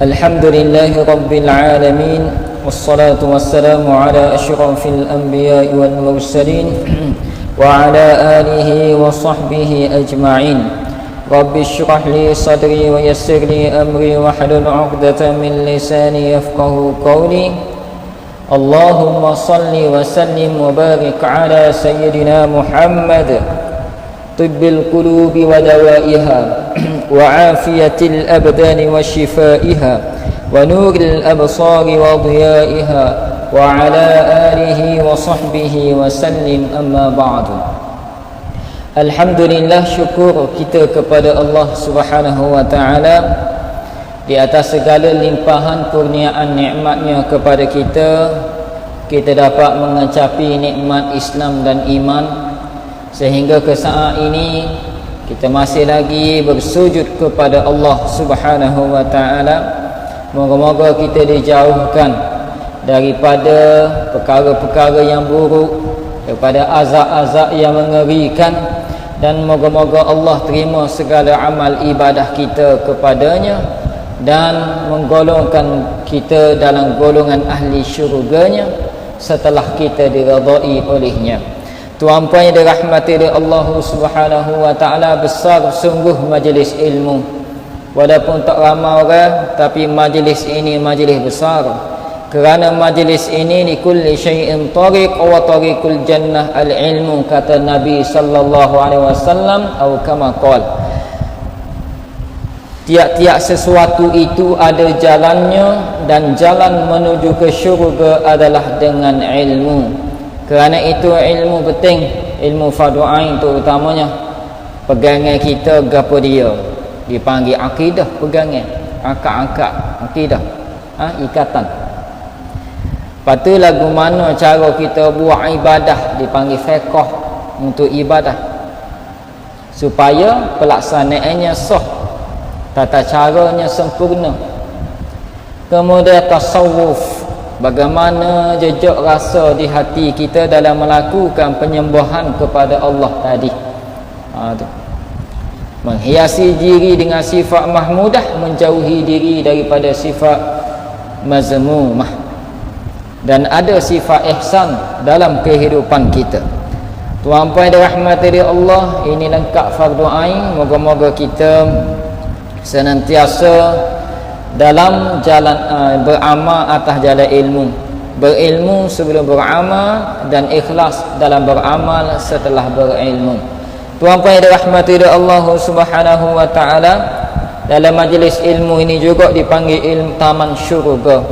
الحمد لله رب العالمين والصلاة والسلام على أشرف الأنبياء والمرسلين وعلى آله وصحبه أجمعين. رب اشرح لي صدري ويسر لي أمري واحلل عقدة من لساني يفقه قولي. اللهم صل وسلم وبارك على سيدنا محمد طب القلوب ودوائها وعافية الأبدان وشفائها ونور الأبصار وضيائها وعلى آله وصحبه وسلم. أما بعد. Alhamdulillah, syukur kita kepada Allah Subhanahu wa ta'ala di atas segala limpahan kurniaan nikmatnya kepada kita. Kita dapat mengecapi nikmat Islam dan iman, sehingga ke saat ini kita masih lagi bersujud kepada Allah Subhanahu wa ta'ala. Moga-moga kita dijauhkan daripada perkara-perkara yang buruk, daripada azab-azab yang mengerikan, dan moga-moga Allah terima segala amal ibadah kita kepadanya dan menggolongkan kita dalam golongan ahli syurganya setelah kita diridai olehnya. Tuan-puan yang dirahmati oleh Allah Subhanahu wa ta'ala, besar sungguh majlis ilmu. Walaupun tak ramai orang, tapi majlis ini majlis besar. Kerana majlis ini likulli syai'in tariq wa tariqul jannah al-ilmu, kata Nabi sallallahu alaihi wasallam, atau kama qala. Tiap-tiap sesuatu itu ada jalannya, dan jalan menuju ke syurga adalah dengan ilmu. Kerana itu ilmu penting, ilmu fardu ain terutamanya. Pegangan kita gapo dia? Dipanggil akidah, pegangan, akad-akad akidah, ikatan. Lepas tu lagu mana cara kita buat ibadah, dipanggil fiqh untuk ibadah, supaya pelaksanaannya sah, tata caranya sempurna. Kemudian tasawuf, bagaimana jejak rasa di hati kita dalam melakukan penyembahan kepada Allah tadi. Tu. Menghiasi diri dengan sifat mahmudah, menjauhi diri daripada sifat mazmumah, dan ada sifat ihsan dalam kehidupan kita. Tuan-puan yang dirahmati Allah, ini lengkap fardu ain. Moga-moga kita senantiasa dalam jalan beramal atas jalan ilmu, berilmu sebelum beramal, dan ikhlas dalam beramal setelah berilmu. Tuan-puan yang dirahmati Allah Subhanahu wa ta'ala, dalam majlis ilmu ini juga dipanggil ilmu taman syurga.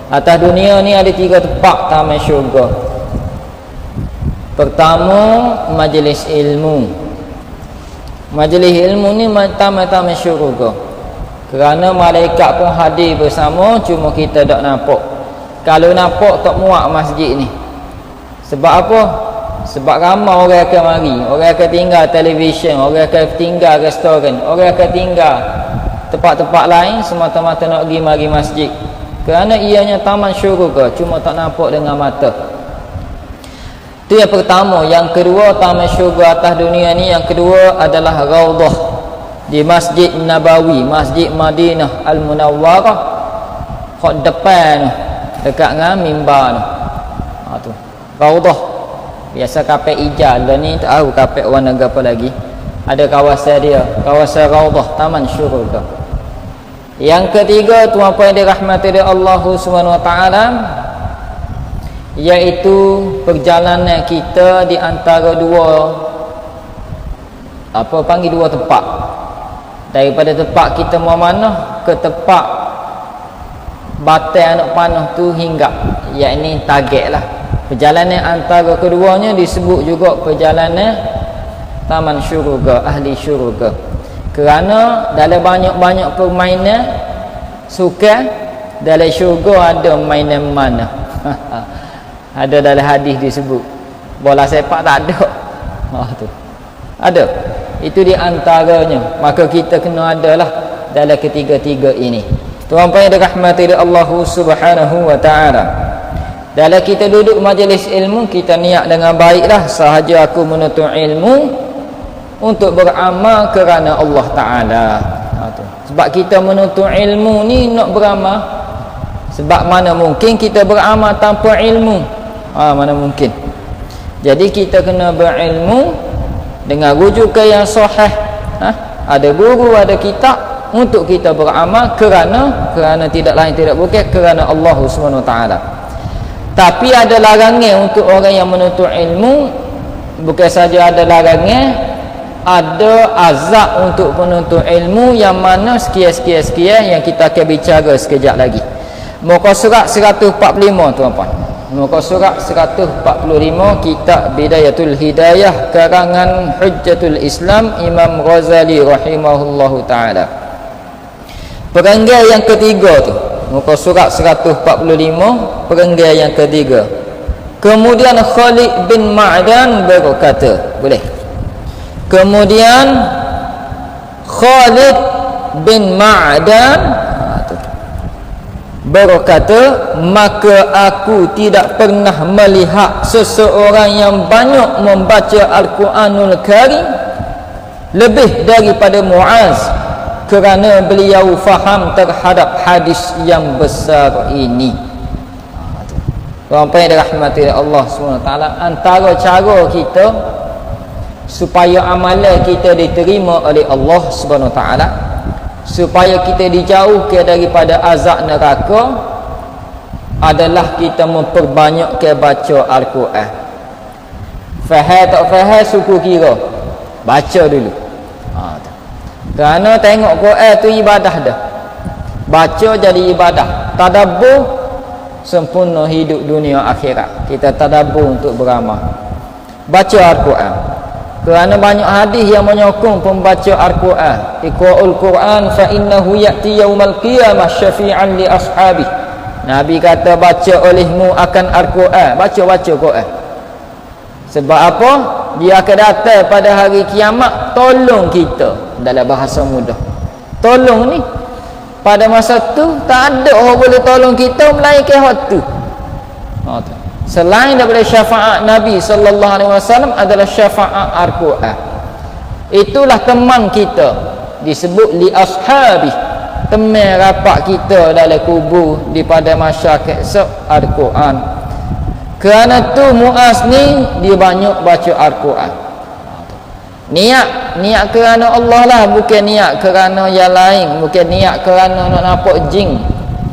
Atas dunia ni ada 3 tempat taman syurga. Pertama, majlis ilmu. Majlis ilmu ni taman syurga. Kerana malaikat pun hadir bersama, cuma kita tak nampak. Kalau nampak tak muat masjid ni. Sebab apa? Sebab ramai orang akan mari, orang akan tinggal televisyen, orang akan tinggal restoran, orang akan tinggal tempat-tempat lain semata-mata nak pergi mari masjid. Kerana ianya taman syurga, cuma tak nampak dengan mata. Itu yang pertama. Yang kedua, taman syurga atas dunia ni, yang kedua adalah Raudhah di Masjid Nabawi, Masjid Madinah Al-Munawwarah, hak depan dekat dengan mimbar tu. Raudhah. Biasa kapek hijau, dan ni tak tahu kapek warna apa lagi. Ada kawasan dia, kawasan Raudhah, taman syurga. Yang ketiga, tuan-puan yang dirahmati Allah Subhanahu wa ta'ala, iaitu perjalanan kita di antara dua tempat. Daripada tempat kita mau mana ke tempat batai anak panah tu hinggap, iaitu target lah. Perjalanan antara keduanya disebut juga perjalanan taman syurga, ahli syurga. Kerana dalam banyak-banyak permainan sukan, dalam syurga ada mainan mana? Ada dalam hadis disebut. Bola sepak tak ada. Tu. Ada. Itu di antaranya. Maka kita kena adalah dalam ketiga-tiga ini. Tuan-tuan yang dirahmati Allah Subhanahu wa ta'ala, dalam kita duduk majlis ilmu, kita niat dengan baiklah, sahaja aku menuntut ilmu untuk beramal kerana Allah Ta'ala. tu. Sebab kita menuntut ilmu ni nak beramal. Sebab mana mungkin kita beramal tanpa ilmu? Mana mungkin. Jadi kita kena berilmu dengan rujukan yang sahih. Ada guru, ada kitab untuk kita beramal kerana tidak lain tidak bukan kerana Allah Subhanahu Wa Taala. Tapi ada larangan untuk orang yang menuntut ilmu. Bukan saja ada larangan, ada azab untuk penuntut ilmu, yang mana sekian yang kita akan bicara sekejap lagi. Muka surat 145 tuan-tuan. Muka surat 145, kitab Bidayatul Hidayah karangan Hujjatul Islam Imam Ghazali rahimahullahu taala. Perenggan yang ketiga tu, muka surat 145, perenggan yang ketiga. Kemudian Khalid bin Ma'dan berkata, boleh. Kemudian Khalid bin Ma'dan berkata, maka aku tidak pernah melihat seseorang yang banyak membaca Al-Quranul Karim lebih daripada Muaz, kerana beliau faham terhadap hadis yang besar ini. Orang yang dirahmati Allah SWT, antara cara kita supaya amalan kita diterima oleh Allah SWT, supaya kita dijauhkan daripada azab neraka, adalah kita memperbanyakkan baca Al-Quran. Faham tak faham, suku kira baca dulu. Kerana tengok Quran tu ibadah dah. Baca jadi ibadah. Tadabbur sempurna hidup dunia akhirat. Kita tadabbur untuk beramal. Baca Al-Quran. Kerana banyak hadis yang menyokong pembaca Al-Quran. Iqra'ul Quran fa innahu ya'ti yaumal qiyamah syafi'an li ashabi. Nabi kata, baca olehmu akan Al-Quran. Baca Quran. Sebab apa? Dia akan datang pada hari kiamat tolong kita. Dalam bahasa mudah, tolong ni pada masa tu tak ada orang boleh tolong kita melainkan waktu. Selain daripada syafaat Nabi sallallahu alaihi wasallam adalah syafaat Al-Quran. Itulah teman kita, disebut li ashabi, teman rapat kita dalam kubur di pada masyarakat Al-Quran. Kerana tu Muaz ni dia banyak baca Al-Quran. Niat kerana Allah lah, bukan niat kerana yang lain, bukan niat kerana nak nampak jin.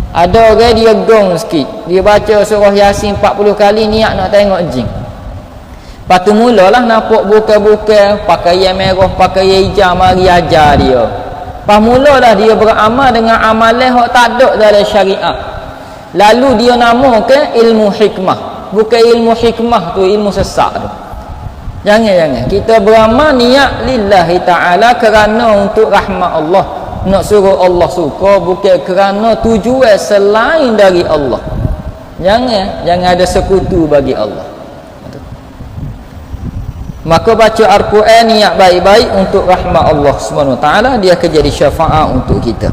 Ada orang dia gong sikit, dia baca surah Yasin 40 kali, niat nak tengok jin. Lepas tu mulalah nampak buka-buka pakaian merah, pakaian hijau, mari ajar dia. Lepas mulalah dia beramal dengan amalan yang tak ada dalam syariat. Lalu dia namakan ilmu hikmah. Bukan ilmu hikmah tu, ilmu sesat tu. Jangan kita beramal niat lillahi ta'ala, kerana untuk rahmat Allah, nak suruh Allah suka, bukan kerana tujuan selain dari Allah. Jangan ada sekutu bagi Allah. Maka baca Al-Quran niat baik-baik untuk rahmat Allah SWT, dia akan jadi syafaat untuk kita.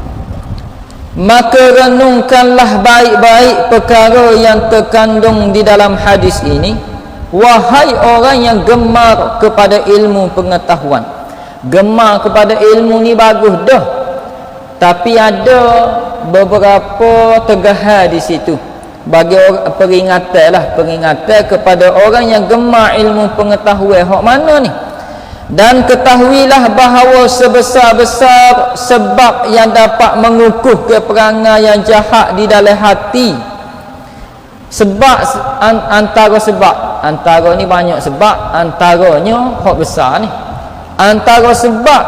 Maka renungkanlah baik-baik perkara yang terkandung di dalam hadis ini, wahai orang yang gemar kepada ilmu pengetahuan. Gemar kepada ilmu ni bagus dah, tapi ada beberapa tegahan di situ bagi peringatan kepada orang yang gemar ilmu pengetahuan. Hak mana ni? Dan ketahuilah bahawa sebesar-besar sebab yang dapat mengukuh perangai yang jahat di dalam hati. Sebab antara ni banyak sebab, antaranya hak besar ni. Antara sebab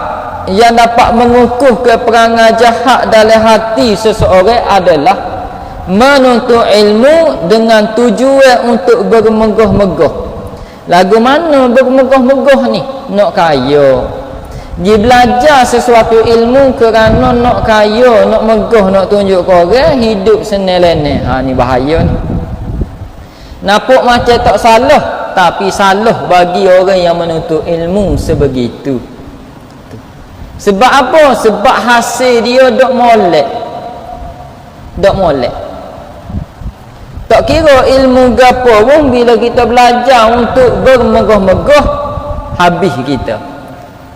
yang dapat mengukuh perangai jahat dalam hati seseorang adalah menuntut ilmu dengan tujuan untuk bermegah-megah. Lagu mana bermegah-megah ni? Nak kaya. Dia belajar sesuatu ilmu kerana nak kaya, nak megah, nak tunjuk ke orang, hidup senel-lenel. Ni bahaya ni. Nampak macam tak salah, tapi salah bagi orang yang menuntut ilmu sebegitu. Sebab apa? Sebab hasil dia dok molek. Tak kira ilmu gapo pun, bila kita belajar untuk bermegah-megah, habis kita.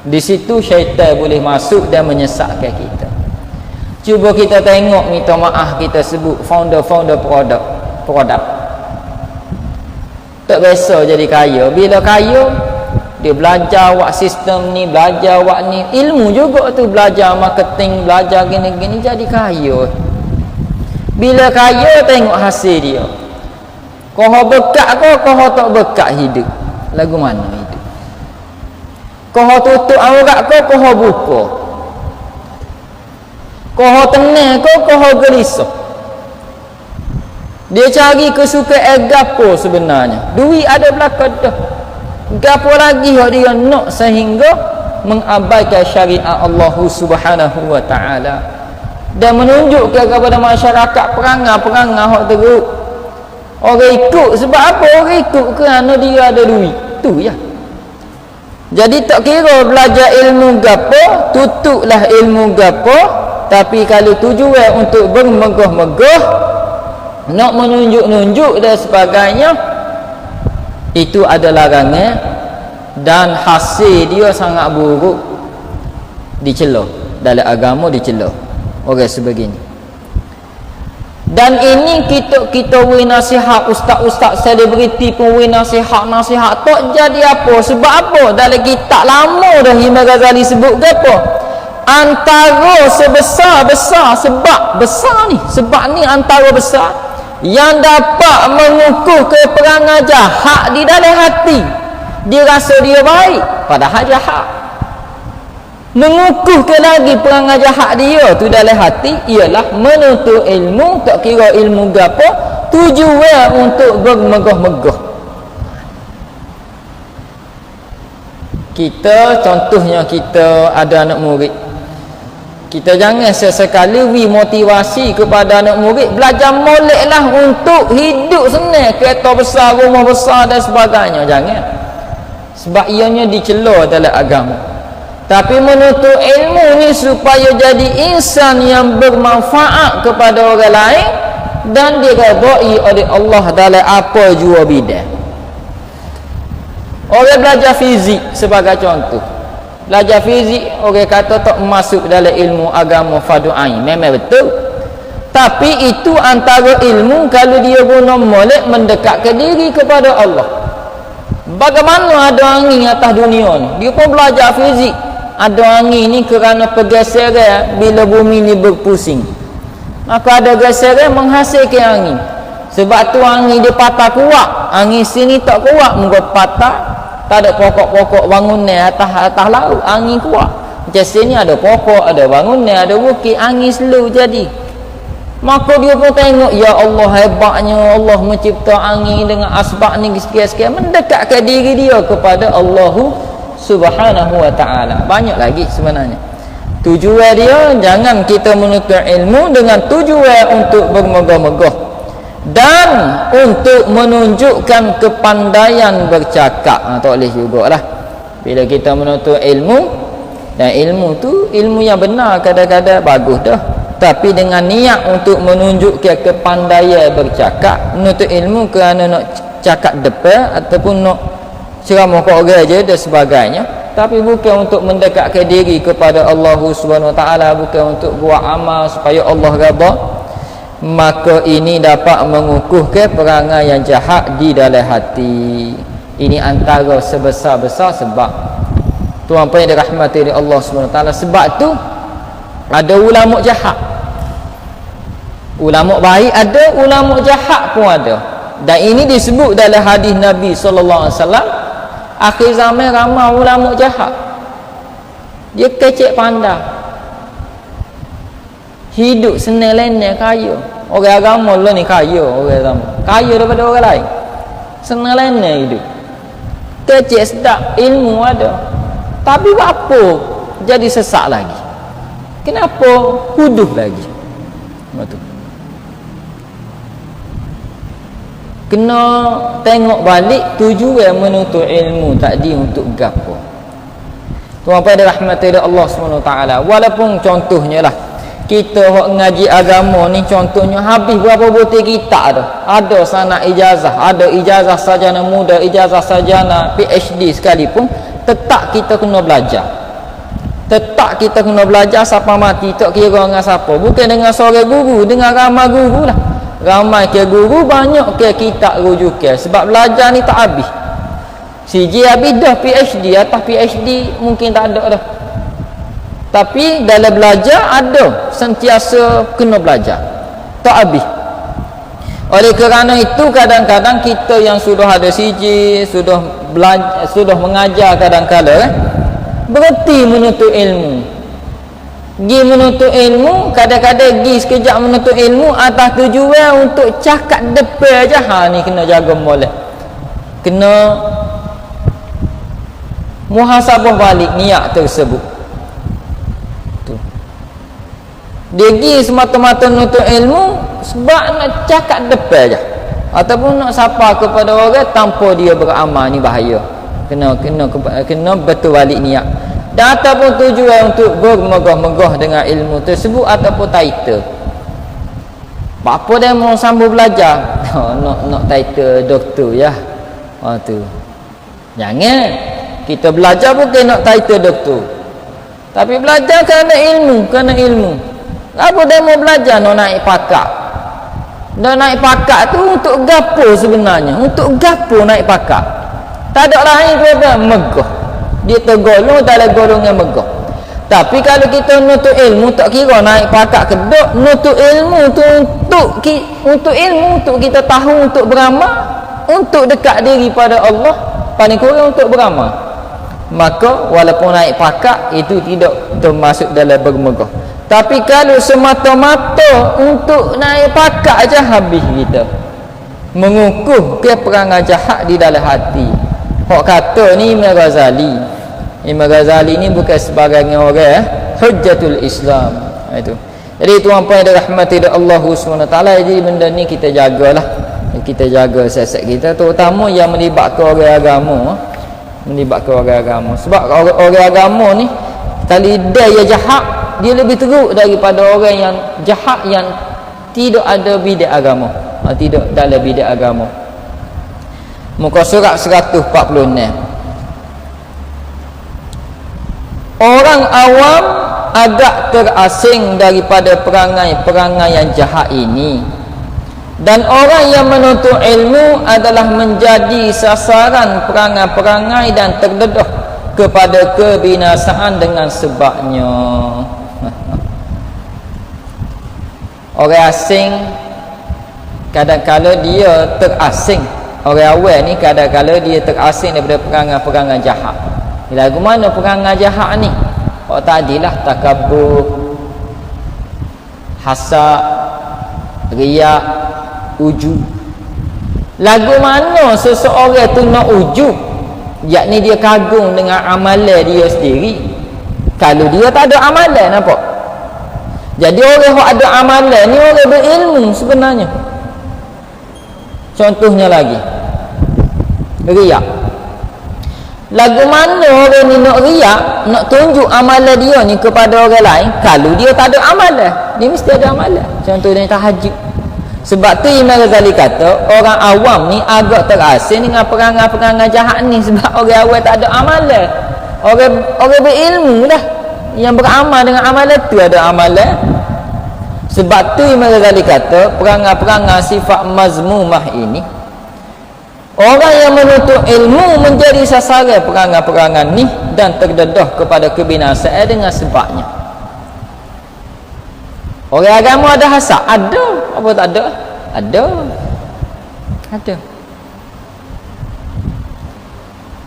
Di situ syaitan boleh masuk dan menyesatkan kita. Cuba kita tengok, minta maaf kita sebut founder produk tak biasa jadi kaya. Bila kaya, dia belajar buat sistem ni, belajar buat ni, ilmu juga tu, belajar marketing, belajar gini-gini, jadi kaya. Bila kaya, tengok hasil dia. Kau bekat kau tak bekat hidup. Lagu mana hidup? Kau tutup aurat kau buka. Kau tenang kau gelisah. Dia cari kesukaan gapo sebenarnya. Duit ada belakang dah. Gapo lagi yang dia nak sehingga mengabaikan syariat Allah Subhanahu wa taala dan menunjukkan kepada masyarakat perangai-perangai hak teruk. Orang ikut sebab apa? Orang ikut kerana dia ada duit. Tu ya. Jadi tak kira belajar ilmu gapo, tutuplah ilmu gapo, tapi kalau tujuan untuk bermegah-megah, nak menunjuk-nunjuk dan sebagainya, itu adalah larangan dan hasil dia sangat buruk, dicela dalam agama, dicela orang sebegini. Dan ini kita beri nasihat, ustaz-ustaz selebriti pun beri nasihat tak jadi apa. Sebab apa? Dalam kitab lama dah Imam Ghazali sebut ke apa? Antara sebesar-besar sebab besar ni, sebab ni antara besar yang dapat mengukuh ke perangai jahat di dalam hati. Dia rasa dia baik padahal jahat. Mengukuhkan lagi perangai jahat dia tu dalam hati ialah menuntut ilmu, tak kira ilmu gapo, tujuan untuk bermegah-megah. Kita contohnya, kita ada anak murid, kita jangan sesekali beri motivasi kepada anak murid belajar moleklah untuk hidup senang, kereta besar, rumah besar dan sebagainya. Jangan, sebab ianya dicela dalam agama. Tapi menuntut ilmu ni supaya jadi insan yang bermanfaat kepada orang lain dan diredai oleh Allah dalam apa jua bidang. Orang belajar fizik sebagai contoh, belajar fizik, orang kata tak masuk dalam ilmu agama fardu ain. Memang betul, tapi itu antara ilmu kalau dia guna molek mendekatkan diri kepada Allah. Bagaimana ada angin atas dunia ni, dia pun belajar fizik. Ada angin ni kerana pergeseran bila bumi ni berpusing, maka ada geseran menghasilkan angin. Sebab tu angin dia patah kuat, angin sini tak kuat, muka patah. Tak ada pokok-pokok bangunan atas laut, angin kuat. Macam sini ada pokok, ada bangunan, ada bukit, angin slow jadi. Maka dia pun tengok, ya Allah hebatnya Allah mencipta angin dengan asbab ni sekian-sekian, mendekatkan diri dia kepada Allah Subhanahu wa ta'ala. Banyak lagi sebenarnya tujuan dia. Jangan kita menuntut ilmu dengan tujuan untuk bermegah-megah dan untuk menunjukkan kepandaian bercakap. Tak boleh jugalah bila kita menuntut ilmu, dan ilmu tu ilmu yang benar kadang-kadang bagus dah, tapi dengan niat untuk menunjukkan kepandaian bercakap, menuntut ilmu kerana nak cakap depan ataupun nak ceramah ke orang je dan sebagainya, tapi bukan untuk mendekatkan diri kepada Allah Subhanahu Wa Taala, bukan untuk buat amal supaya Allah redha, maka ini dapat mengukuhkan perangai yang jahat di dalam hati. Ini antara sebesar-besar sebab. Tuan puan yang dirahmati oleh Allah Subhanahu Wa Taala. Sebab tu ada ulama jahat, ulama baik ada, ulama jahat pun ada. Dan ini disebut dalam hadis Nabi sallallahu alaihi wasallam, akhir zaman ramai ulama jahat. Dia kecek pandai, hidup senang-lenang, kaya. Orang agama lah ni kaya, orang agama kaya daripada orang lain, senang-lenang hidup, kecek sedap, ilmu ada, tapi apa jadi sesak lagi? Kenapa huduh lagi? Betul. Kena tengok balik tujuan menuntut ilmu tadi untuk gapo. Tuan pada rahmati Allah SWT. Walaupun contohnya lah, kita hok ngaji agama ni, contohnya habis berapa butir kitab dah. Ada sanad ijazah, ada ijazah sarjana muda, ijazah sarjana PhD sekalipun, tetap kita kena belajar. Tetap kita kena belajar sampai mati, tak kira dengan siapa. Bukan dengan seorang guru, dengan ramai guru lah. Ramai ke guru, banyak ke kitab rujukan. Sebab belajar ni tak habis. CJ habis dah PhD, atas PhD mungkin tak ada dah. Tapi dalam belajar ada, sentiasa kena belajar. Tak habis. Oleh kerana itu kadang-kadang kita yang sudah ada CJ, sudah belajar, sudah mengajar kadang-kadang berhenti menuntut ilmu. Gi menuntut ilmu, kadang-kadang gi sekejap menuntut ilmu atas tujuan untuk cakap depan aja. Ha ni kena jaga molek. Kena muhasabah balik niat tersebut. Tu. Dia gi semata-mata menuntut ilmu sebab nak cakap depan aja. Ataupun nak sapa kepada orang tanpa dia beramal, ni bahaya. Kena betul balik niat. Dan ataupun tujuan untuk bermegah-megah dengan ilmu tersebut ataupun title. Apa dia mau sambung belajar? Nak title doktor ya. Tu. Jangan. Kita belajar bukan nak title doktor. Tapi belajar kerana ilmu. Apa dia mau belajar nak naik pakar? Dan naik pakar tu untuk gapo sebenarnya? Untuk gapo naik pakar? Tak ada lain daripada megah. Dia tergolong dalam golongan megah. Tapi kalau kita nuntut ilmu, tak kira naik pakar kedok, nuntut ilmu tu untuk ilmu, untuk kita tahu, untuk beramal, untuk dekat diri pada Allah, paling kurang untuk beramal. Maka walaupun naik pakar itu tidak termasuk dalam bermegah. Tapi kalau semata-mata untuk naik pakar aja, habis kita mengukuh ke perangai jahat di dalam hati. Hak kata ni Imam Ghazali. Imam Ghazali ni bukan sebagai orang hujjatul Islam. Itu. Jadi tuan-puan yang dirahmati Allah SWT, jadi benda ni kita jagalah. Kita jaga siasat kita, terutama yang melibatkan orang agama. Sebab orang agama ni kalau dia jahat, dia lebih teruk daripada orang yang jahat yang tidak ada bidat agama. Tidak dalam bidat agama. Muka surat 146. Orang awam agak terasing daripada perangai-perangai yang jahat ini. Dan orang yang menuntut ilmu adalah menjadi sasaran perangai-perangai dan terdedah kepada kebinasaan dengan sebabnya. Orang asing kadang-kala dia terasing. Orang awal ni kadang-kala dia terasing daripada perangai-perangai jahat. Lagu mana perangai jahat ni? Oh tadilah takabur, hasad, riak, ujub. Lagu mana seseorang tu nak ujub, yakni dia kagum dengan amalan dia sendiri. Kalau dia tak ada amalan, nampak? Jadi orang yang ada amalan ni orang berilmu sebenarnya. Contohnya lagi, riak. Lagu mana orang ni nak riak, nak tunjuk amalan dia ni kepada orang lain, kalau dia tak ada amalan, dia mesti ada amalan. Contohnya tahajud. Sebab tu Imam Ghazali kata orang awam ni agak terasing dengan perangai-perangai jahat ni, sebab orang awam tak ada amalan. Orang berilmu dah, yang beramal dengan amalan tu ada amalan. Sebab tu Imam Ghazali kata perangai-perangai sifat mazmumah ini, orang yang menuntut ilmu menjadi sasaran perangai-perangai ni dan terdedah kepada kebinasaan dengan sebabnya. Orang agama ada hasad? Ada. Apa tak ada? Ada.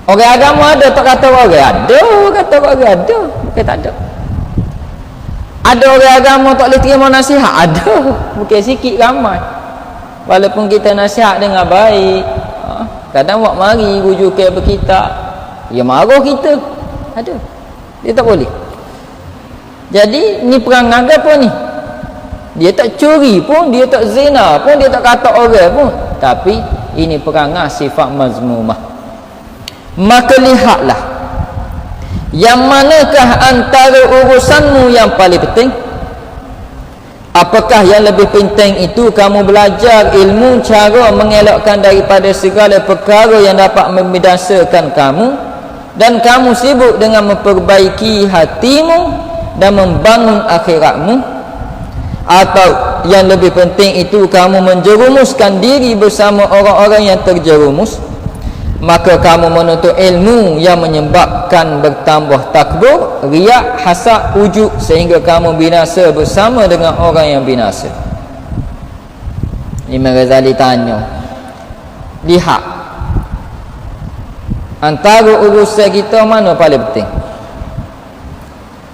Orang agama ada tak kata orang? Ada. Kata orang ada. Bukan tak ada. Ada orang agama tak boleh terima nasihat? Ada. Bukan sikit, ramai. Walaupun kita nasihat dengan baik, kadang buat mari rujuk ke berkitab, dia marah kita. Ada. Dia tak boleh. Jadi ni perangai apa ni? Dia tak curi pun, dia tak zina pun, dia tak kata orang pun, tapi ini perangai sifat mazmumah. Maka lihatlah, yang manakah antara urusanmu yang paling penting? Apakah yang lebih penting itu kamu belajar ilmu cara mengelakkan daripada segala perkara yang dapat membinasakan kamu, dan kamu sibuk dengan memperbaiki hatimu dan membangun akhiratmu, atau yang lebih penting itu kamu menjerumuskan diri bersama orang-orang yang terjerumus, maka kamu menuntut ilmu yang menyebabkan bertambah takbur, riak, hasad, ujub, sehingga kamu binasa bersama dengan orang yang binasa. Imam Ghazali tanya, lihat antara urusan kita mana paling penting?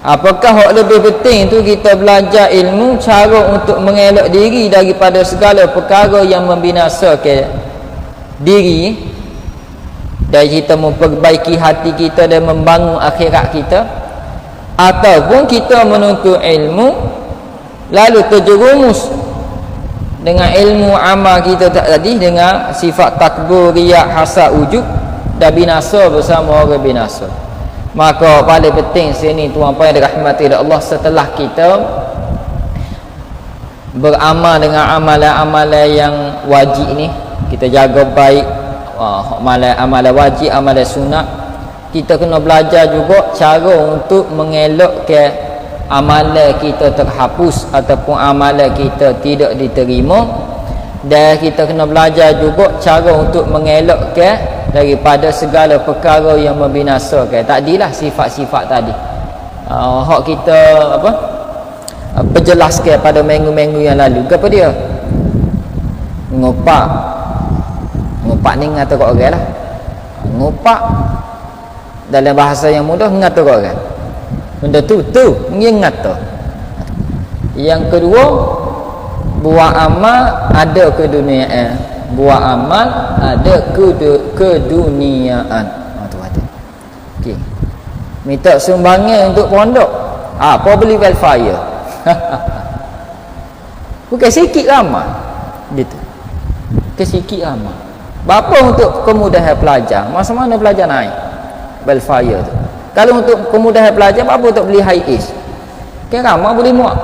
Apakah hak lebih penting tu kita belajar ilmu, cara untuk mengelak diri daripada segala perkara yang membinasakan diri, dan kita memperbaiki hati kita dan membangun akhirat kita, ataupun kita menuntut ilmu lalu terjerumus dengan ilmu amal kita tadi dengan sifat takbur, riak, hasad, ujub, dan binasa bersama orang binasa. Maka paling penting sini tuan-tuan yang dirahmati oleh Allah, setelah kita beramal dengan amalan-amalan yang wajib ni, kita jaga baik amalan wajib, amalan sunat, kita kena belajar juga cara untuk mengelakkan amalan kita terhapus ataupun amalan kita tidak diterima, dan kita kena belajar juga cara untuk mengelakkan daripada segala perkara yang membinasakan. Tadilah sifat-sifat tadi hak kita perjelaskan pada minggu-minggu yang lalu. Apa dia? Ngopak ni ngata kat orang lah. Ngopak dalam bahasa yang mudah ngata kat orang. Benda tu ngata. Yang kedua, buat amal ada keduniaan. Buat amal ada keduniaan. Tu kata. Okey. Minta sumbangan untuk pondok. Apa beli welfare? Bukan sikit amal. Gitu. Bukan sikit amal. Bapa untuk kemudahan pelajar. Masa mana pelajar naik welfare tu? Kalau untuk kemudahan pelajar, bapa untuk beli high east. Kira ramai boleh muat.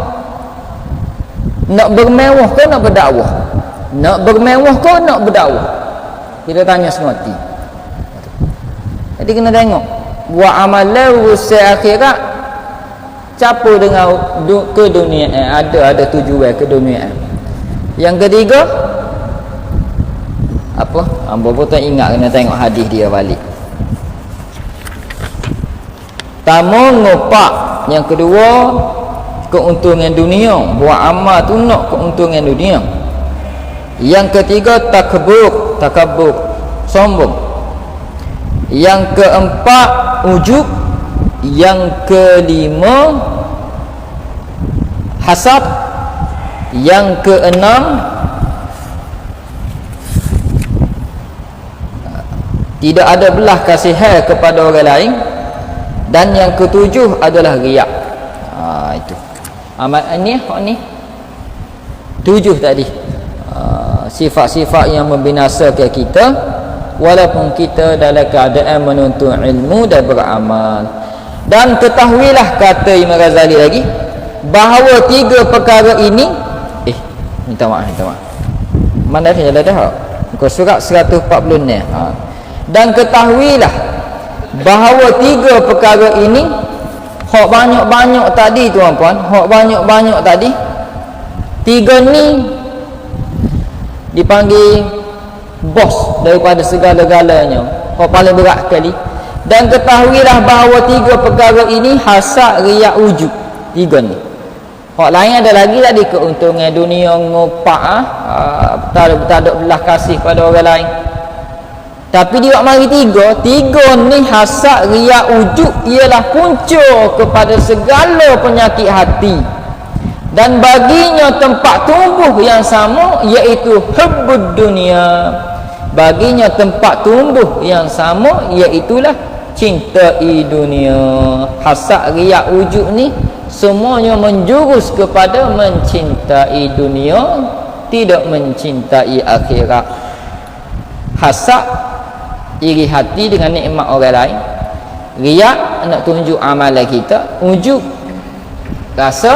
Nak bermewah ke nak berdakwah? Nak bermewah ke nak berdakwah? Kita tanya semua hati. Jadi kena tengok, buat amalan urusan akhirat campur dengan keduniaan. Ada tujuan keduniaan. Yang ketiga apa? Hamba pun tak ingat, kena tengok hadis dia balik. Tamu ngopak. Yang kedua, keuntungan dunia. Buat amal tu nak keuntungan dunia. Yang ketiga, takabur, sombong. Yang keempat, ujub. Yang kelima, hasad. Yang keenam, tidak ada belah kasihan kepada orang lain. Dan yang ketujuh adalah riak. Itu amal ni, tujuh tadi. Sifat-sifat yang membinasakan kita walaupun kita dalam keadaan menuntut ilmu dan beramal. Dan ketahuilah, kata Imam Ghazali lagi, bahawa tiga perkara ini minta maaf mana dia dah muka surat 140 ni. Dan ketahuilah bahawa tiga perkara ini, hak banyak-banyak tadi tuan-puan, hak banyak-banyak tadi, tiga ni dipanggil bos daripada segala-galanya, hak paling berat sekali. Dan ketahuilah bahawa tiga perkara ini, hasad, riak, ujub, tiga ni. Hak lain ada lagi tadi, keuntungan dunia, ngopak, tak ada belah kasih pada orang lain. Tapi dia mari tiga ni, hasad, riak, ujub, ialah punca kepada segala penyakit hati. Dan baginya tempat tumbuh yang sama, iaitu hubbud dunia. Baginya tempat tumbuh yang sama, iaitulah cintai dunia. Hasad, riak, ujub ni semuanya menjurus kepada mencintai dunia, tidak mencintai akhirat. Hasad, iri hati dengan nikmat orang lain. Riak, nak tunjuk amalan kita. Ujub, rasa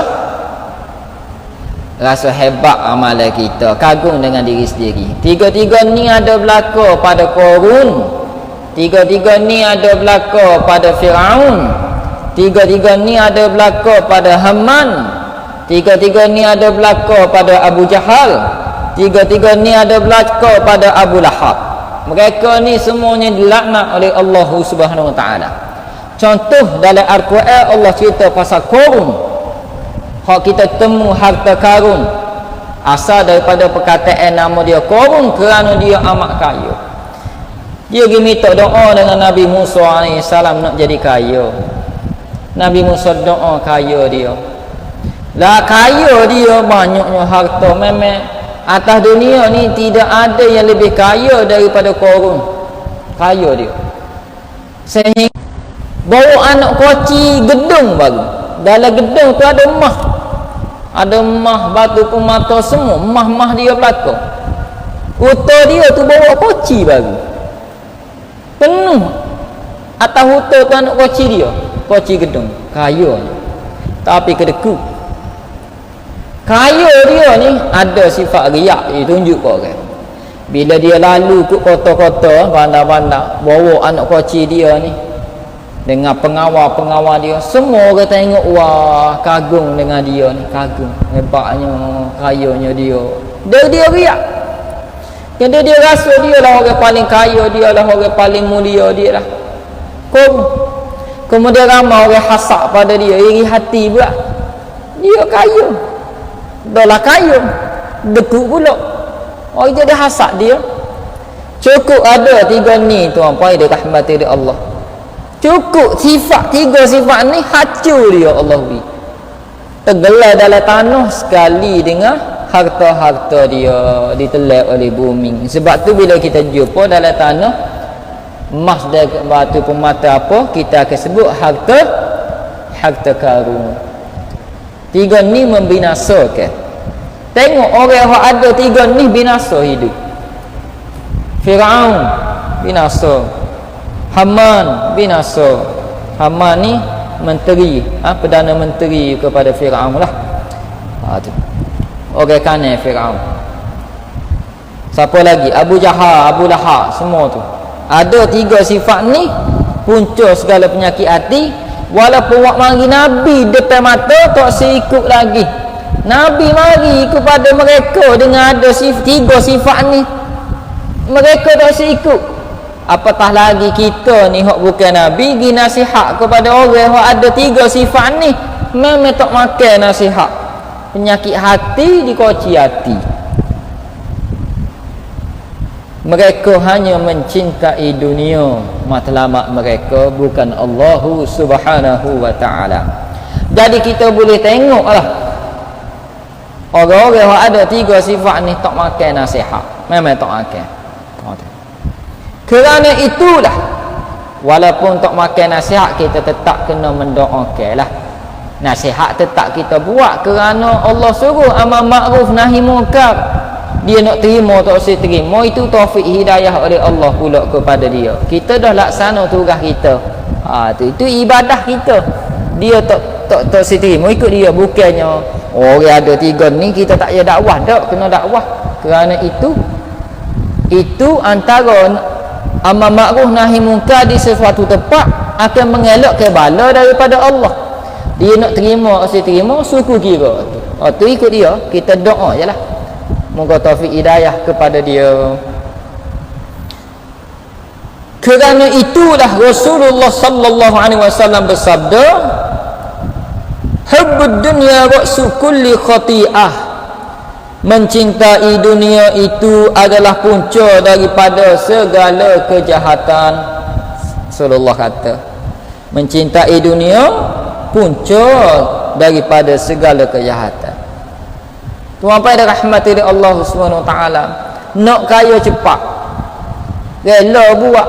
hebat amalan kita, kagum dengan diri sendiri. Tiga-tiga ni ada berlaku pada Qarun Tiga-tiga ni ada berlaku pada Firaun, tiga-tiga ni ada berlaku pada Haman, tiga-tiga ni ada berlaku pada Abu Jahal, tiga-tiga ni ada berlaku pada Abu Lahab. Mereka ni semuanya dilaknat oleh Allah Subhanahu Wa Taala. Contoh dalam Al-Quran Allah cerita pasal Qarun. Hak kita temu harta karun asal daripada perkataan nama dia Qarun kerana dia amat kaya. Dia pergi minta doa dengan Nabi Musa AS nak jadi kaya. Nabi Musa doa kaya dia. Lah kaya dia banyaknya harta. Memang atas dunia ni tidak ada yang lebih kaya daripada Qarun. Kaya dia. Sehingga bawa anak koci gedung baru. Dalam gedung tu ada emas. Ada emas, batu permata semua. Emas-emas dia belakang. Utah dia tu bawa koci baru. Penuh atas hutan tu anak koci dia, koci gedung. Kaya ni. Tapi kedeku kaya dia ni ada sifat riak. Dia tunjuk kat orang. Bila dia lalu ke kota-kota, bandar-bandar, bawa anak koci dia ni dengan pengawal-pengawal dia, semua orang tengok, wah, kagum dengan dia ni, kagum hebatnya, kayanya dia. Dia riak. Kerana dia rasa dia lah orang paling kaya, dia lah orang paling mulia, dia lah. Kemudian ramai orang hasad pada dia, iri hati pula. Dia kaya. Dah lah kaya. Dekuk pula. Orang jadi hasad dia. Cukup ada tiga ni tuan-puan dia rahmati dia Allah. Cukup tiga sifat ni hancur dia Allah beri. Tergelar dalam tanah sekali dengan harta-harta dia ditelan oleh bumi. Sebab tu bila kita jumpa dalam tanah emas dan batu permata apa, kita akan sebut harta karun. Tiga ni membinasakan. Tengok orang yang ada tiga ni binasa hidup. Firaun binasa, Haman binasa. Haman ni menteri, perdana menteri kepada Firaun lah. Tu orang kanan Firaun. Siapa lagi? Abu Jahal, Abu Lahab, semua tu. Ada tiga sifat ni punca segala penyakit hati. Walaupun wak mari Nabi depan mata tak seikut lagi. Nabi mari kepada mereka dengan ada tiga sifat ni. Mereka tak seikut. Apatah lagi kita ni hak bukan Nabi gi nasihat kepada orang hak ada tiga sifat ni, memang tak makan nasihat. Penyakit hati dikoci hati. Mereka hanya mencintai dunia, matlamat mereka bukan Allah Subhanahu Wa Taala. Jadi kita boleh tengoklah orang-orang yang ada tiga sifat ni tak makan nasihat, memang tak makan. Kerana itulah walaupun tak makan nasihat, kita tetap kena mendoakan lah. Nasihat tetap kita buat kerana Allah suruh amar ma'ruf nahi munkar. Dia nak terima tak usah terima, itu taufik hidayah oleh Allah pula kepada dia. Kita dah laksana tugas kita. Itu ibadah kita. Dia tak usah terima, ikut dia. Bukannya orang ada tiga ni kita tak payah dakwah, tak kena dakwah. Kerana itu antara amar ma'ruf nahi munkar di sesuatu tempat akan mengelakkan bala daripada Allah. Dia nak terima atau terima, suku kira tu ikut dia. Kita doa je lah, moga taufik hidayah kepada dia. Kerana itulah Rasulullah sallallahu alaihi wasallam bersabda, hubbud dunya ra'su kulli khati'ah. Mencintai dunia itu adalah punca daripada segala kejahatan. Rasulullah kata, mencintai dunia punca daripada segala kejahatan. Tuan-tuan dan rahmati Allah Subhanahu Wa Taala, nak kaya cepat, rela buat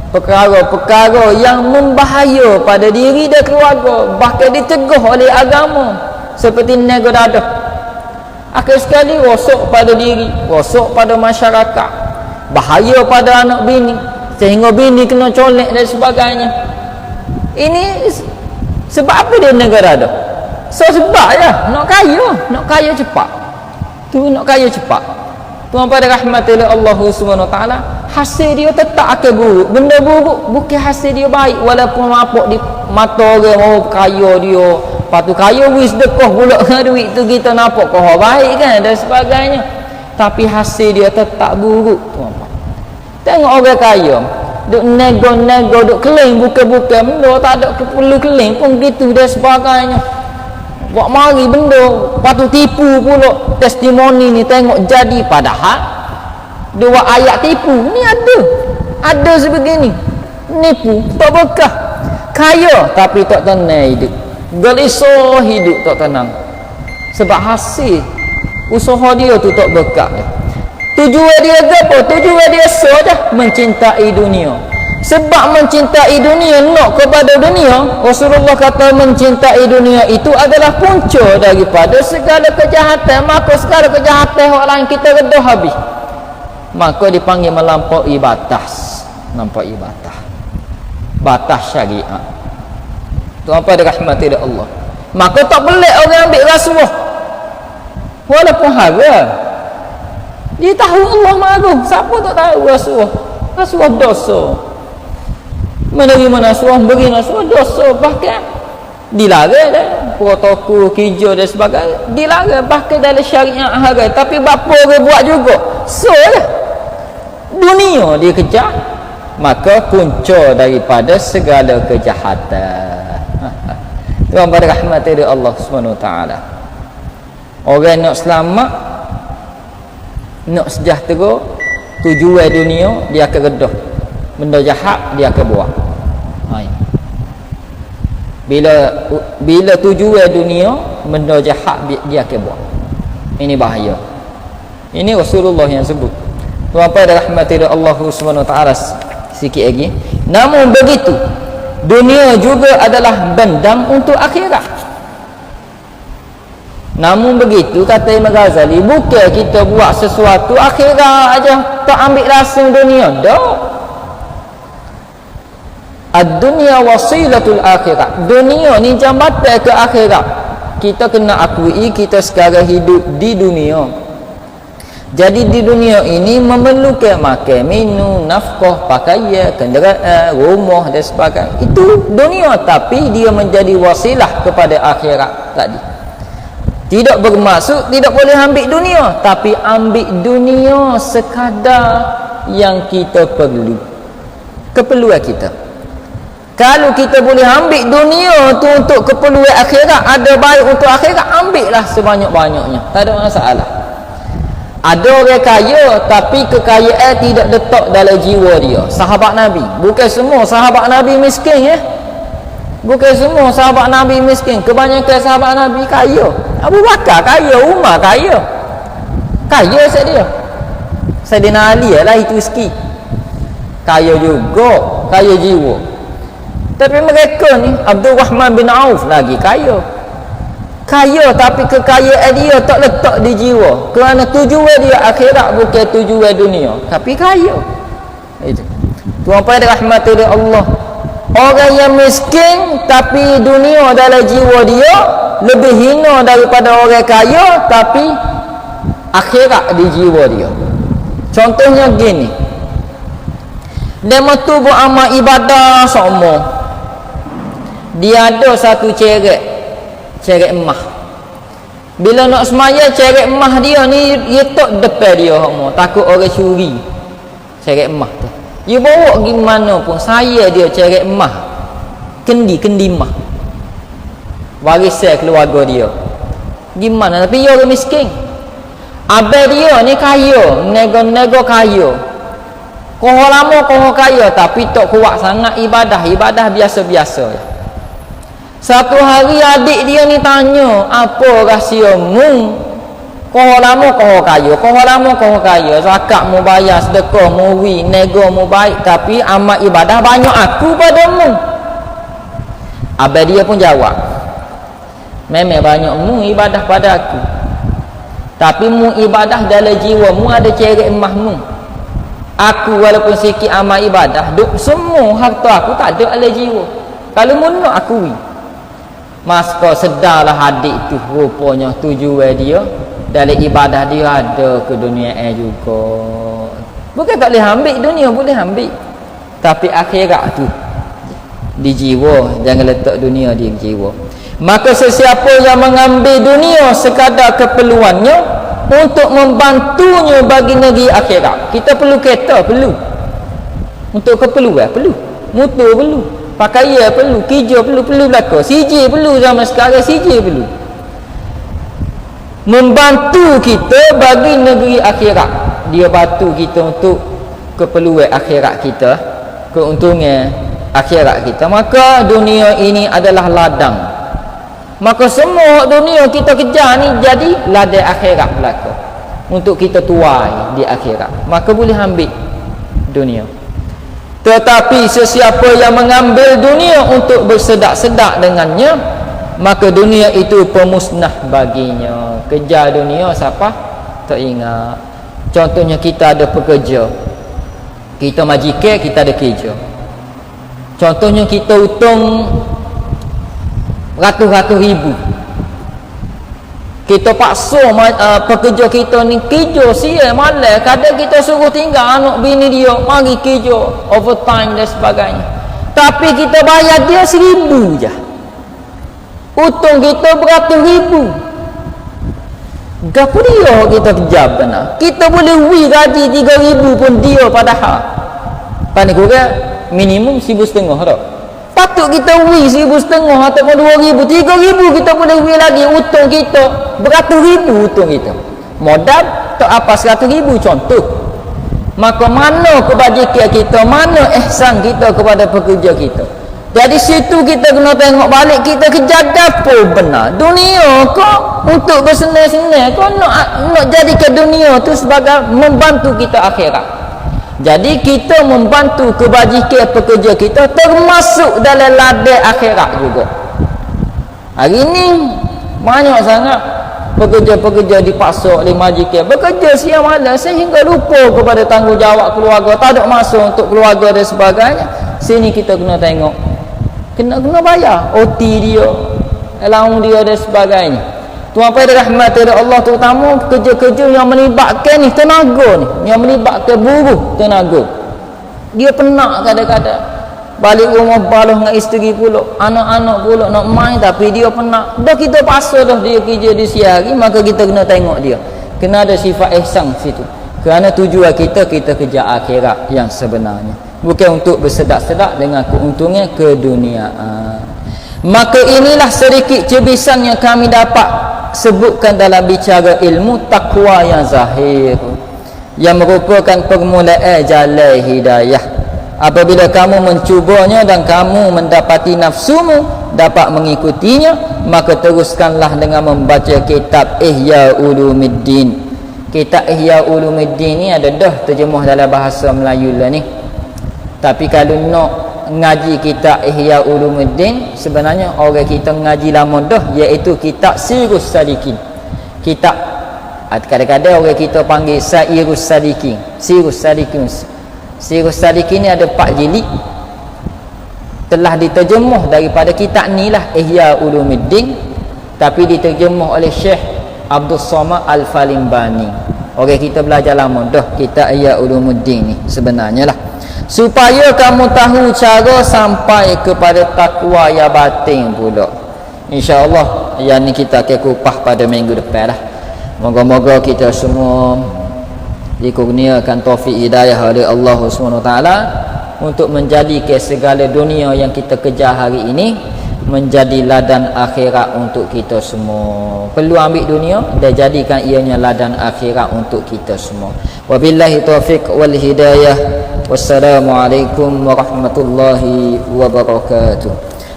perkara-perkara yang membahaya pada diri dan keluarga, bahkan dicegah oleh agama, seperti nego dadah. Akhir sekali rosak pada diri, rosak pada masyarakat, bahaya pada anak bini, sehingga bini kena colek dan sebagainya. Ini sebab apa dia negara dah? Sebab ya nak kaya cepat. Tu nak kaya cepat. Tuan pada rahmatillah Allah Subhanahu Wa Taala, hasil dia tetap akan buruk. Benda buruk bukan hasil dia baik, walaupun nampak di mata orang, oh kaya dia, lepas tu kaya wis dekoh pula dengan duit tu, kita nampak kau baik kan dan sebagainya, tapi hasil dia tetap buruk. Tuan-tuan, tengok orang kaya duk nego-nego, duk keling bukan-bukan benda, tak ada perlu keling pun gitu dan sebagainya, buat mari benda, lepas tu tipu pula. Testimoni ni tengok jadi, padahal dua ayat tipu ni ada sebegini, nipu tak berkah, kaya tapi tak tenang hidup, gelisah hidup tak tenang, sebab hasil usaha dia tu tak berkah. Tujuan dia apa? Tujuan dia saja mencintai dunia. Sebab mencintai dunia, nak kepada dunia, Rasulullah kata mencintai dunia itu adalah punca daripada segala kejahatan. Maka segala kejahatan orang kita redah habis, maka dipanggil melampaui batas. Melampaui batas syariat. Tu apa dirahmati oleh Allah. Maka tak boleh orang ambil rasuah walaupun haram. Dia tahu Allah marah. Siapa tak tahu rasuah? Rasuah dosa. Menerima rasuah, beri rasuah dosa, bahkan dilarang dah. Protokol kerja dan sebagainya dilarang, bahkan dalam syariat haram. Tapi bapa orang buat juga. So lah, dunia dia kejar, maka punca daripada segala kejahatan. Tuan pada rahmat dari Allah Subhanahu Wa Taala. Orang nak selamat, nak sejahtera, tujuan dunia dia akan redah, benda jahat dia akan buat. Bila tujuan dunia, benda jahat dia akan buat. Ini bahaya. Ini Rasulullah yang sebut. Tuan pada rahmati Allah Subhanahu Wa Taala sikit lagi. Namun begitu, dunia juga adalah bendang untuk akhirat. Namun begitu, kata Imam Ghazali, bukan kita buat sesuatu akhirat aja, tak ambil langsung dunia. Tak. Ad-dunya wasilatul akhirat. Dunia ni jambatan ke akhirat. Kita kena akui kita sekarang hidup di dunia. Jadi di dunia ini memerlukan makan, minum, nafkah, pakaian, kenderaan, rumah dan sebagainya. Itu dunia, tapi dia menjadi wasilah kepada akhirat tadi. Tidak bermaksud tidak boleh ambil dunia, tapi ambil dunia sekadar yang kita perlu, keperluan kita. Kalau kita boleh ambil dunia tu untuk keperluan akhirat, ada baik untuk akhirat, ambillah sebanyak-banyaknya, tak ada masalah. Ada orang kaya tapi kekayaan tidak letak dalam jiwa dia. Sahabat Nabi, bukan semua sahabat Nabi miskin ya. Bukan semua sahabat Nabi miskin. Kebanyakan sahabat Nabi kaya. Abu Bakar kaya, Umar kaya. Kaya dia. Sayyidina Ali lah itu rezeki. Kaya juga, kaya jiwa. Tapi mereka ni, Abdul Rahman bin Auf lagi kaya. Kaya tapi kekayaan dia tak letak di jiwa. Kerana tujuan dia akhirat, bukan tujuan dunia. Tapi kaya. Itu. Tuan pada rahmat dari Allah. Orang yang miskin tapi dunia dalam jiwa dia lebih hina daripada orang kaya tapi akhirat di jiwa dia. Contohnya gini. Dia tu buat amal ibadah semua. Dia ada satu ceret emas. Bila nak semaya, ceret emas dia ni dia tak depan dia semua, takut orang curi ceret emas tu. Dia bawa gimana pun, saya dia ceret emas, kendi emas, warisan keluarga dia. Gimana? Tapi dia orang miskin. Abang dia ni kaya, nego-nego kaya. Koh lama koh kaya tapi tak kuat sangat ibadah biasa-biasa. Satu hari adik dia ni tanya, apa rahsiamu? Koh lama koh kaya, zakat mu bayar, sedekah mu wi, nego mu baik, tapi amal ibadah banyak aku padamu. Abang dia pun jawab, memang banyak mu ibadah pada aku, tapi mu ibadah dalam jiwa mu ada ceret emas mu. Aku walaupun sikit amal ibadah, duk semua harta aku tak ada dalam jiwa. Kalau mu nak aku wi. Maka sedarlah adik tu, rupanya tujuan dia dalam ibadah dia ada ke dunia juga. Bukan tak boleh ambil dunia, boleh ambil, tapi akhirat tu di jiwa, jangan letak dunia di jiwa. Maka sesiapa yang mengambil dunia sekadar keperluannya untuk membantunya bagi negeri akhirat. Kita perlu kereta, perlu. Untuk keperluan, perlu. Motor perlu. Pakaian perlu. Kerja perlu. Perlu belaka. CJ perlu zaman sekarang. CJ perlu. Membantu kita bagi negeri akhirat. Dia bantu kita untuk keperluan akhirat kita, keuntungan akhirat kita. Maka dunia ini adalah ladang. Maka semua dunia kita kejar ni jadi ladang akhirat belaka, untuk kita tuai di akhirat. Maka boleh ambil dunia. Tetapi sesiapa yang mengambil dunia untuk bersedak-sedak dengannya, maka dunia itu pemusnah baginya. Kejar dunia siapa? Tak ingat. Contohnya kita ada pekerja, kita majikan, kita ada kerja. Contohnya kita untung ratus-ratus ribu, kita paksa pekerja kita ni kerja siang malam, kadang kita suruh tinggal anak bini dia mari kerja overtime dan sebagainya, tapi kita bayar dia 1,000 je, untung kita beratus ribu. Gapo dia kita kejar benar? Kita boleh gaji 3,000 pun dia padahal paling kurang minimum 1,500 tak? Patut kita 1,500 ataupun 2,000, 3,000 kita boleh lagi. Untung kita beratus ribu, untung kita modal tak apa 100,000 contoh. Maka mana kebajikan kita, mana ihsan kita kepada pekerja kita? Jadi situ kita kena tengok balik, kita kejar apa benar dunia kok untuk bersenang-senang kok nak jadikan dunia tu sebagai membantu kita akhirat. Jadi kita membantu kebajikan pekerja kita termasuk dalam ladang akhirat juga. Hari ini banyak sangat pekerja-pekerja dipaksa oleh majikan bekerja siang malam sehingga lupa kepada tanggungjawab keluarga, tak ada masa untuk keluarga dan sebagainya. Sini kita kena tengok, kena bayar OT dia, allowance dia dan sebagainya. Tuan pada rahmat dari Allah, terutama kerja-kerja yang melibatkan ni tenaga ni, yang melibatkan buruh tenaga. Dia penat kadang-kadang balik rumah balah dengan isteri pula, anak-anak pula nak main, tapi dia penat. Dah kita paksa dah dia kerja di siang hari, maka kita kena tengok dia, kena ada sifat ihsan situ. Kerana tujuan kita kejar akhirat yang sebenarnya, bukan untuk bersedak-sedak dengan keuntungan keduniaan. Maka inilah sedikit cebisan yang kami dapat sebutkan dalam bicara ilmu takwa yang zahir, yang merupakan permulaan jalan hidayah. Apabila kamu mencubanya dan kamu mendapati nafsumu dapat mengikutinya, maka teruskanlah dengan membaca kitab Ihya Ulumuddin. Kitab Ihya Ulumuddin ni ada dah terjemuh dalam bahasa Melayu lah ni. Tapi kalau nak ngaji kitab Ihya Ulumuddin, sebenarnya orang kita ngaji lama dah, iaitu kitab Sirus Salikin. Kitab kadang-kadang orang kita panggil Sairus Salikin, Sirus Salikin. Sirus Salikin ni ada 4 jilid, telah diterjemuh daripada kitab ni lah, Ihya Ulumuddin, tapi diterjemuh oleh Syekh Abdul Somad Al-Falimbani. Orang kita belajar lama dah kitab Ihya Ulumuddin ni sebenarnya lah, supaya kamu tahu cara sampai kepada takwa yang batin pula. InsyaAllah yang ni kita akan kupas pada minggu depan lah. Moga-moga kita semua dikurniakan taufik hidayah oleh Allah SWT untuk menjadikan segala dunia yang kita kejar hari ini menjadi ladang akhirat untuk kita semua. Perlu ambil dunia dan jadikan ianya ladang akhirat untuk kita semua. Wabillahi taufiq wal hidayah. Wassalamualaikum warahmatullahi wabarakatuh.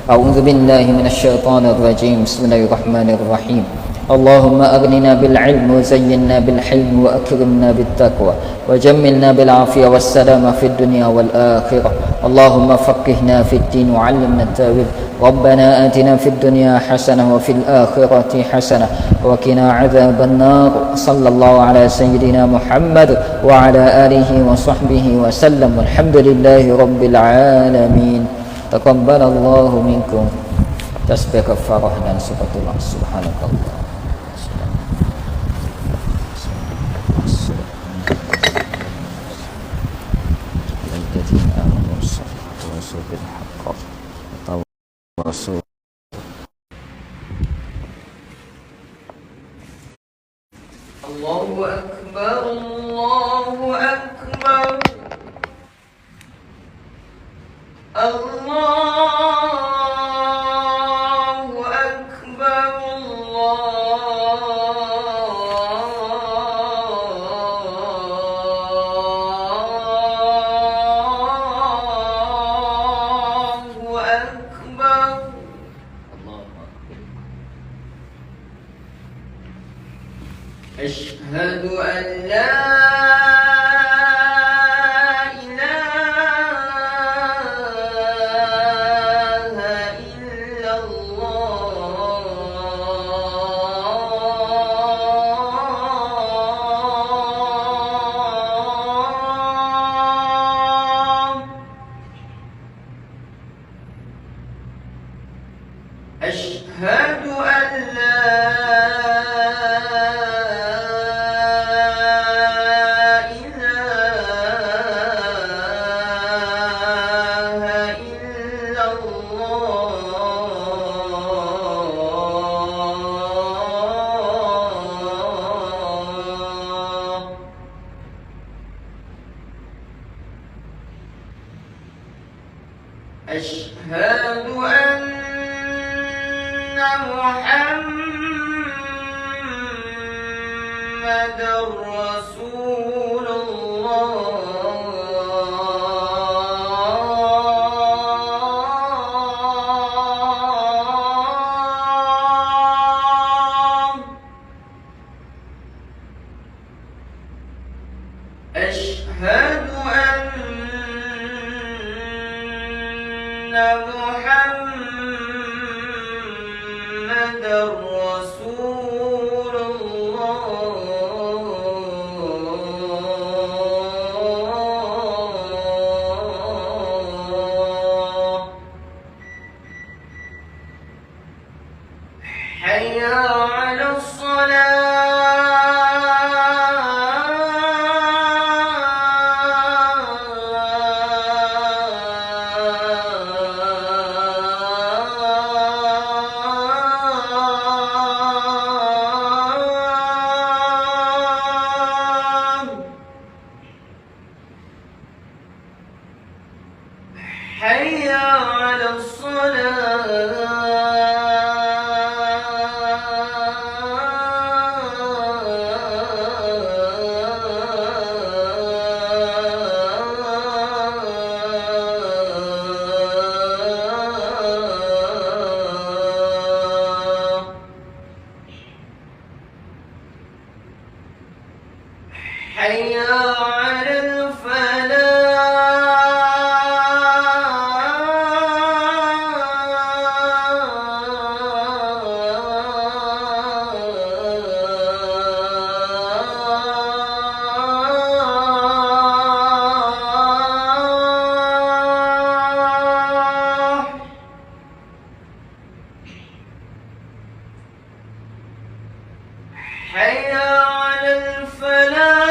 A'udzu billahi minasyaitonir rajim. Bismillahirrahmanirrahim. Allahumma aghnina bil ilmi wa zayyinna bil hilmi wa akrimna bit taqwa wa jammilna bil afiyah was salama fid dunya wal akhirah. Allahumma faqihna fid din wa 'allimna at-tawil. Rabbana atina fid dunya hasanah wa fil akhirati hasanah wa qina 'adzaban nar. Sallallahu ala sayyidina Muhammad wa ala alihi wa sahbihi wa sallam. Walhamdulillahi rabbil alamin. Taqabbalallahu minkum. Tasbih kafarah dan subhanallah. Subhanakallah. أشهد أن لا أشهد أن لا إله إلا الله أشهد أن محمد رسول الله أشهد أن محمد رسول الله حي على حي على الصلاة حي على حي على الفلاح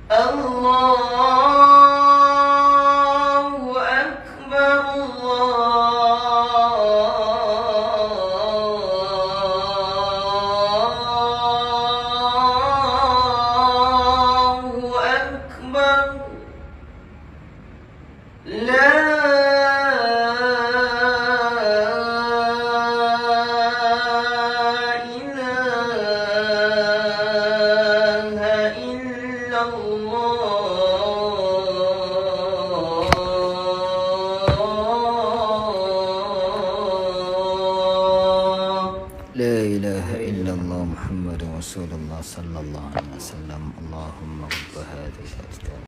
الله أكبر الله أكبر لا إله إلا الله لا إله إلا الله محمد رسول الله صلى الله عليه وسلم اللهم رب هذه الأسئلة